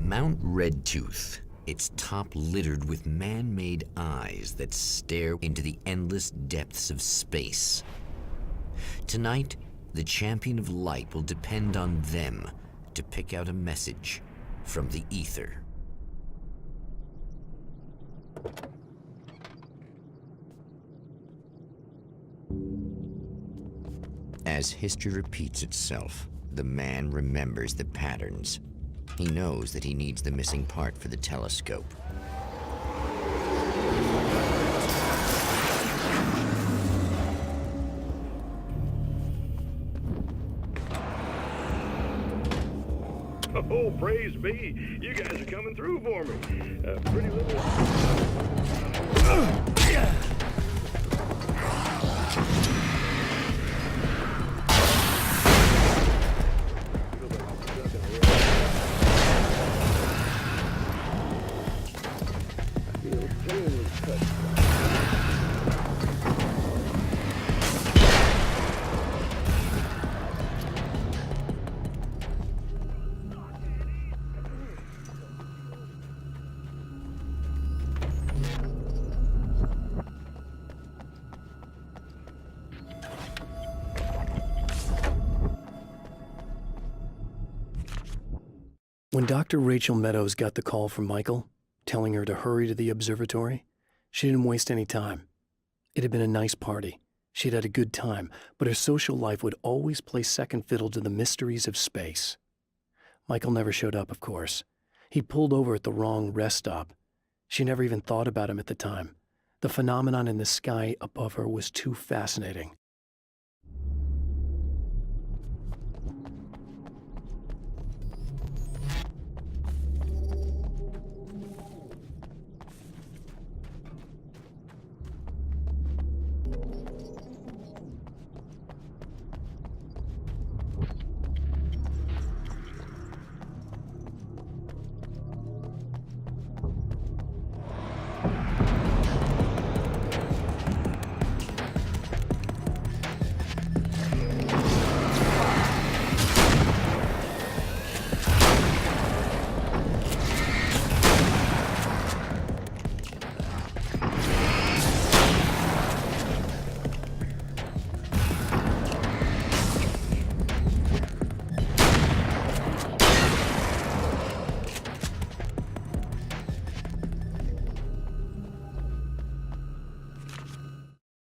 Mount Redtooth, its top littered with man-made eyes that stare into the endless depths of space. Tonight, the champion of light will depend on them to pick out a message from the ether. As history repeats itself, the man remembers the patterns. He knows that he needs the missing part for the telescope. Oh, praise be. You guys are coming through for me. Pretty little... When Dr. Rachel Meadows got the call from Michael, telling her to hurry to the observatory, she didn't waste any time. It had been a nice party. She'd had a good time, but her social life would always play second fiddle to the mysteries of space. Michael never showed up, of course. He pulled over at the wrong rest stop. She never even thought about him at the time. The phenomenon in the sky above her was too fascinating.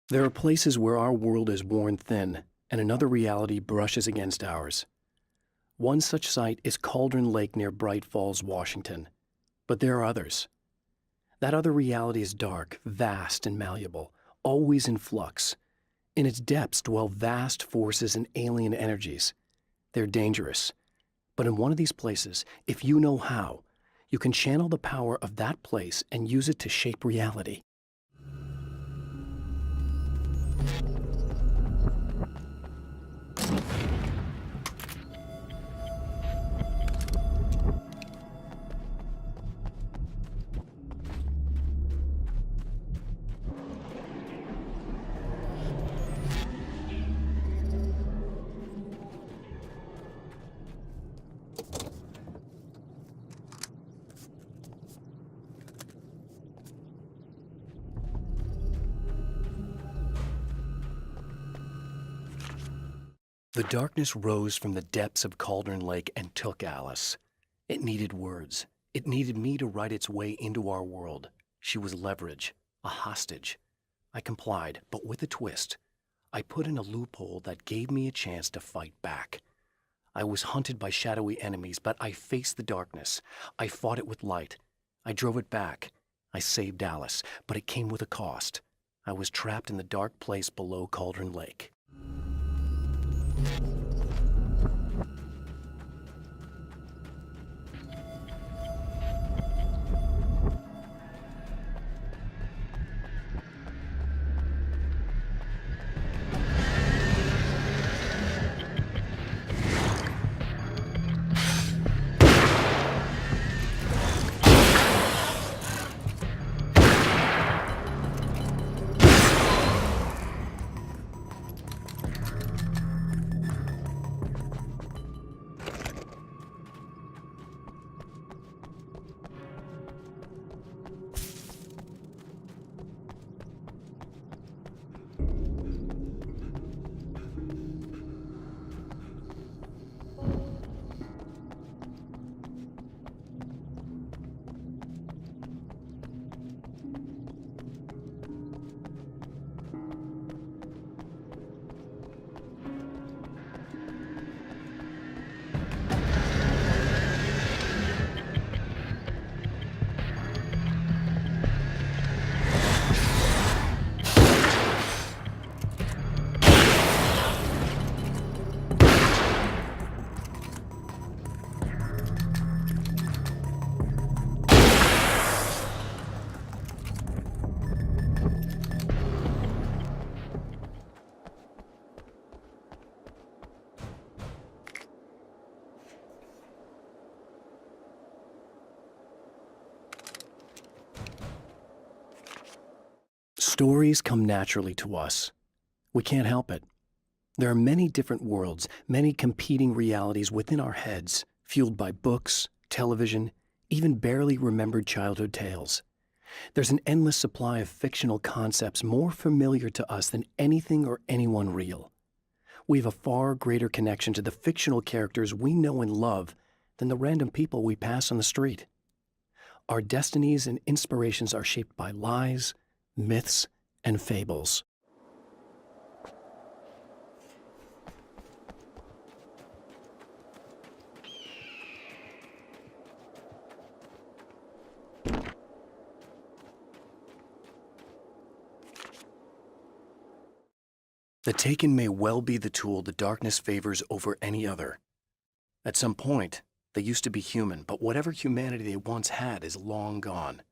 There are places where our world is worn thin, and another reality brushes against ours. One such site is Cauldron Lake near Bright Falls, Washington. But there are others. That other reality is dark, vast, and malleable, always in flux. In its depths dwell vast forces and alien energies. They're dangerous. But in one of these places, if you know how, you can channel the power of that place and use it to shape reality. The darkness rose from the depths of Cauldron Lake and took Alice. It needed words. It needed me to write its way into our world. She was leverage, a hostage. I complied, but with a twist. I put in a loophole that gave me a chance to fight back. I was hunted by shadowy enemies, but I faced the darkness. I fought it with light. I drove it back. I saved Alice, but it came with a cost. I was trapped in the dark place below Cauldron Lake. Stories come naturally to us. We can't help it. There are many different worlds, many competing realities within our heads, fueled by books, television, even barely remembered childhood tales. There's an endless supply of fictional concepts more familiar to us than anything or anyone real. We have a far greater connection to the fictional characters we know and love than the random people we pass on the street. Our destinies and inspirations are shaped by lies, myths, and fables. The Taken may well be the tool the darkness favors over any other. At some point, they used to be human, but whatever humanity they once had is long gone.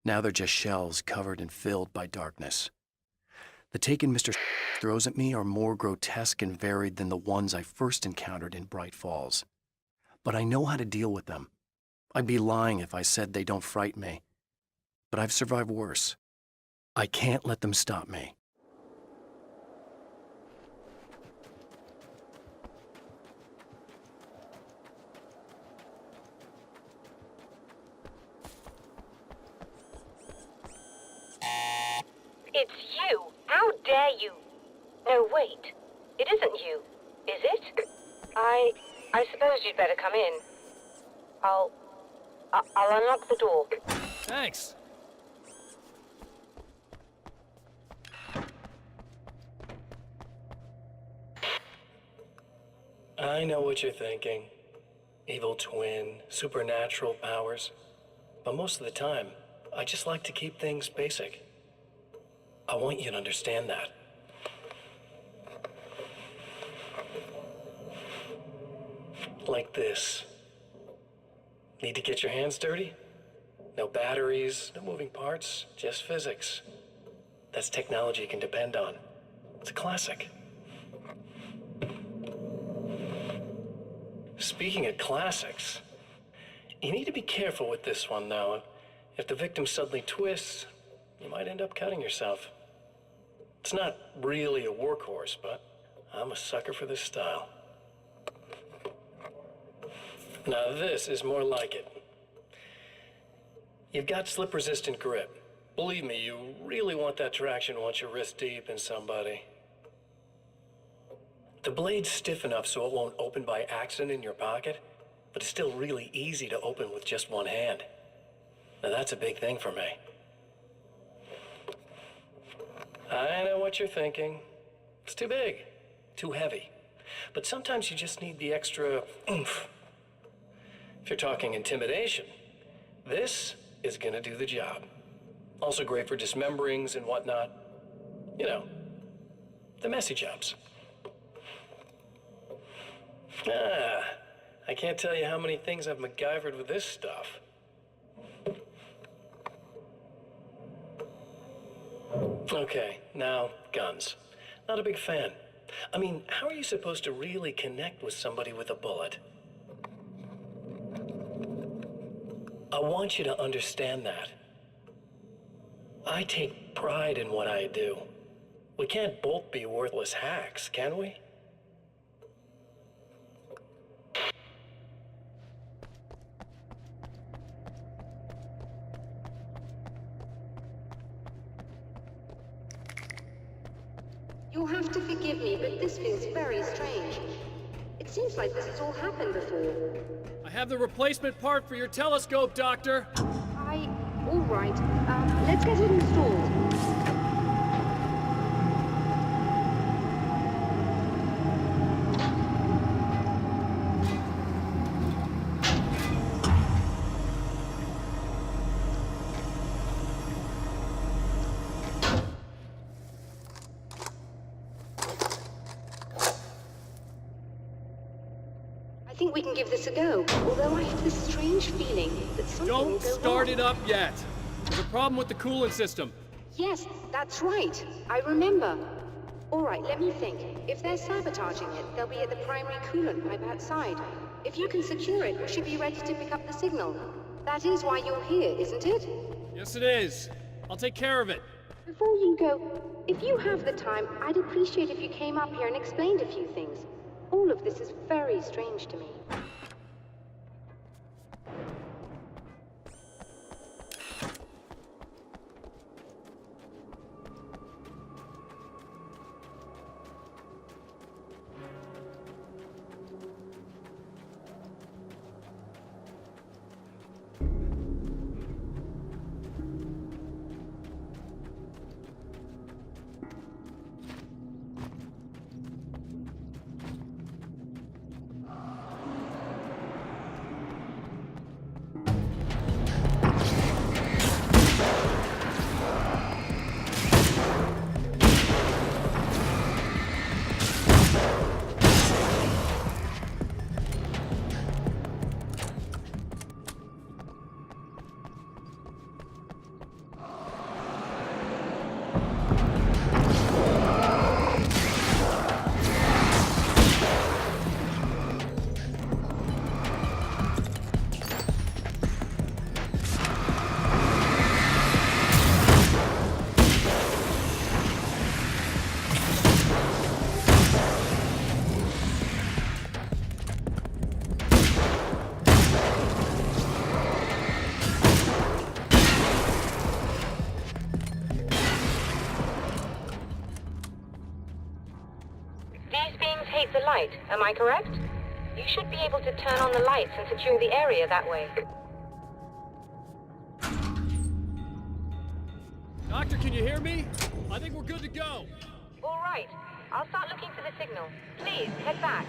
Now they're just shells covered and filled by darkness. The Taken Mr. throws at me are more grotesque and varied than the ones I first encountered in Bright Falls. But I know how to deal with them. I'd be lying if I said they don't frighten me. But I've survived worse. I can't let them stop me. It's you! How dare you! No, wait. It isn't you, is it? I suppose you'd better come in. I'll unlock the door. Thanks. I know what you're thinking. Evil twin, supernatural powers. But most of the time, I just like to keep things basic. I want you to understand that. Like this. Need to get your hands dirty? No batteries, no moving parts, just physics. That's technology you can depend on. It's a classic. Speaking of classics, you need to be careful with this one, though. If the victim suddenly twists, you might end up cutting yourself. It's not really a workhorse, but I'm a sucker for this style. Now this is more like it. You've got slip-resistant grip. Believe me, you really want that traction once you're wrist deep in somebody. The blade's stiff enough so it won't open by accident in your pocket, but it's still really easy to open with just one hand. Now that's a big thing for me. I know what you're thinking. It's too big, too heavy. But sometimes you just need the extra oomph. If you're talking intimidation, this is gonna do the job. Also great for dismemberings and whatnot. You know, the messy jobs. I can't tell you how many things I've MacGyvered with this stuff. Okay, now, guns. Not a big fan. I mean, how are you supposed to really connect with somebody with a bullet? I want you to understand that. I take pride in what I do. We can't both be worthless hacks, can we? You'll have to forgive me, but this feels very strange. It seems like this has all happened before. I have the replacement part for your telescope, Doctor. All right. Let's get it installed. I think we can give this a go, although I have this strange feeling that something will Don't go start wrong. it up yet. There's a problem with the coolant system. Yes, that's right. I remember. All right, let me think. If they're sabotaging it, they'll be at the primary coolant pipe outside. If you can secure it, we should be ready to pick up the signal. That is why you're here, isn't it? Yes, it is. I'll take care of it. Before you go, if you have the time, I'd appreciate if you came up here and explained a few things. All of this is very strange to me. The light, am I correct? You should be able to turn on the lights and secure the area that way. Doctor, can you hear me? I think we're good to go. All right. I'll start looking for the signal. Please, head back.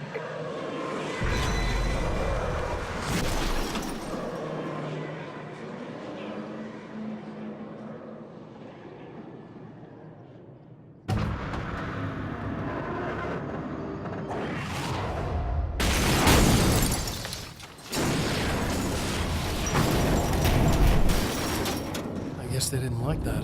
I guess they didn't like that.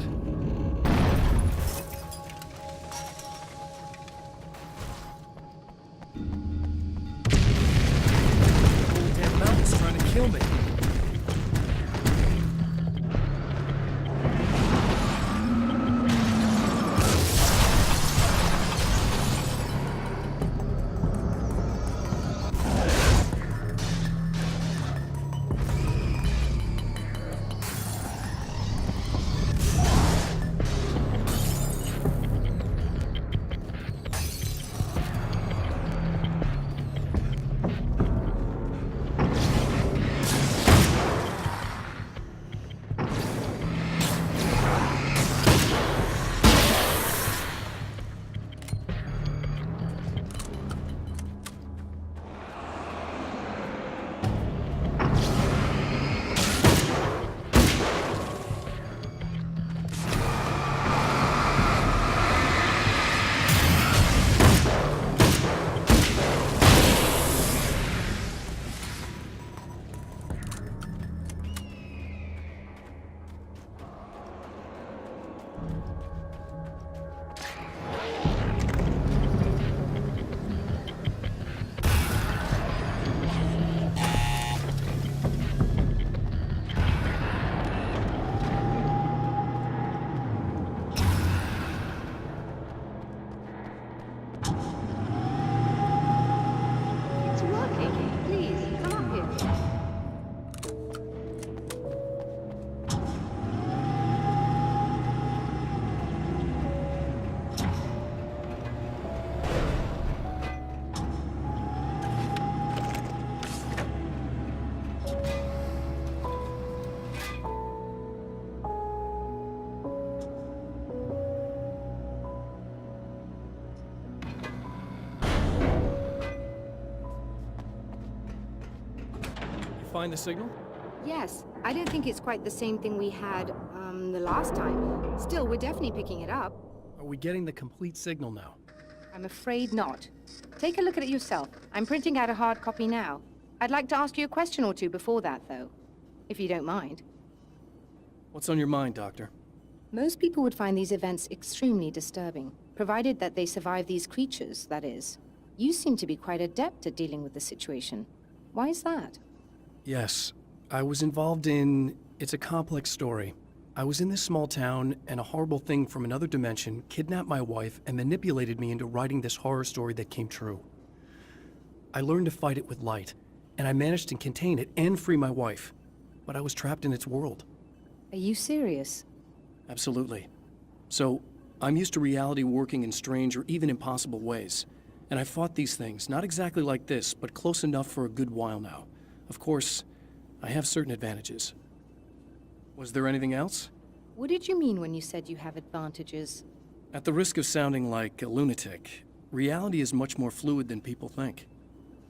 Damn mountain's trying to kill me. Find the signal? Yes. I don't think it's quite the same thing we had, the last time. Still, we're definitely picking it up. Are we getting the complete signal now? I'm afraid not. Take a look at it yourself. I'm printing out a hard copy now. I'd like to ask you a question or two before that, though. If you don't mind. What's on your mind, Doctor? Most people would find these events extremely disturbing, provided that they survive these creatures, that is. You seem to be quite adept at dealing with the situation. Why is that? Yes, I was involved in... It's a complex story. I was in this small town, and a horrible thing from another dimension kidnapped my wife and manipulated me into writing this horror story that came true. I learned to fight it with light, and I managed to contain it and free my wife. But I was trapped in its world. Are you serious? Absolutely. So, I'm used to reality working in strange or even impossible ways. And I've fought these things, not exactly like this, but close enough for a good while now. Of course, I have certain advantages. Was there anything else? What did you mean when you said you have advantages? At the risk of sounding like a lunatic, reality is much more fluid than people think.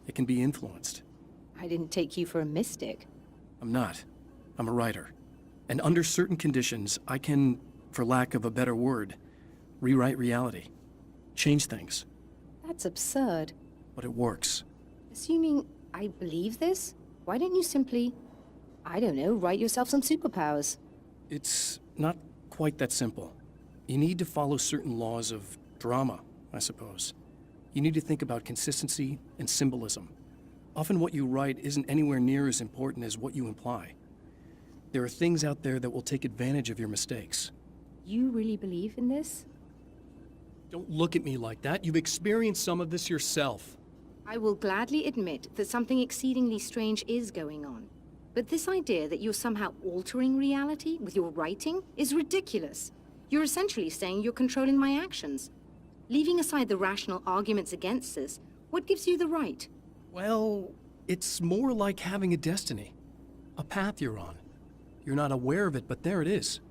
It can be influenced. I didn't take you for a mystic. I'm not. I'm a writer. And under certain conditions, I can, for lack of a better word, rewrite reality. Change things. That's absurd. But it works. Assuming I believe this, why don't you simply, I don't know, write yourself some superpowers? It's not quite that simple. You need to follow certain laws of drama, I suppose. You need to think about consistency and symbolism. Often what you write isn't anywhere near as important as what you imply. There are things out there that will take advantage of your mistakes. You really believe in this? Don't look at me like that. You've experienced some of this yourself. I will gladly admit that something exceedingly strange is going on. But this idea that you're somehow altering reality with your writing is ridiculous. You're essentially saying you're controlling my actions. Leaving aside the rational arguments against this, what gives you the right? Well, it's more like having a destiny. A path you're on. You're not aware of it, but there it is.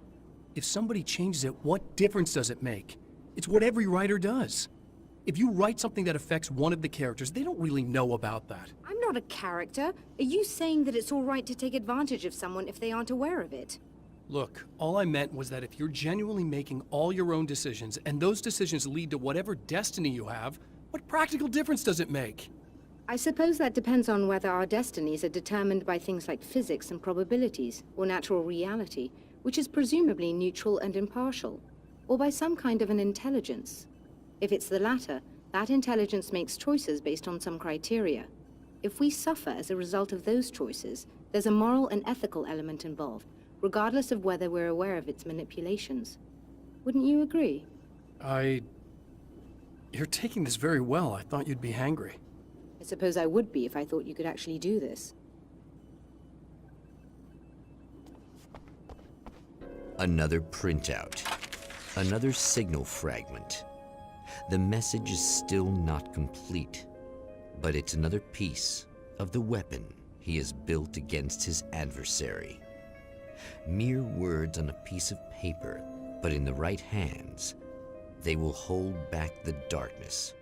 If somebody changes it, what difference does it make? It's what every writer does. If you write something that affects one of the characters, they don't really know about that. I'm not a character. Are you saying that it's all right to take advantage of someone if they aren't aware of it? Look, all I meant was that if you're genuinely making all your own decisions, and those decisions lead to whatever destiny you have, what practical difference does it make? I suppose that depends on whether our destinies are determined by things like physics and probabilities, or natural reality, which is presumably neutral and impartial, or by some kind of an intelligence. If it's the latter, that intelligence makes choices based on some criteria. If we suffer as a result of those choices, there's a moral and ethical element involved, regardless of whether we're aware of its manipulations. Wouldn't you agree? You're taking this very well. I thought you'd be hangry. I suppose I would be if I thought you could actually do this. Another printout. Another signal fragment. The message is still not complete, but it's another piece of the weapon he has built against his adversary. Mere words on a piece of paper, but in the right hands, they will hold back the darkness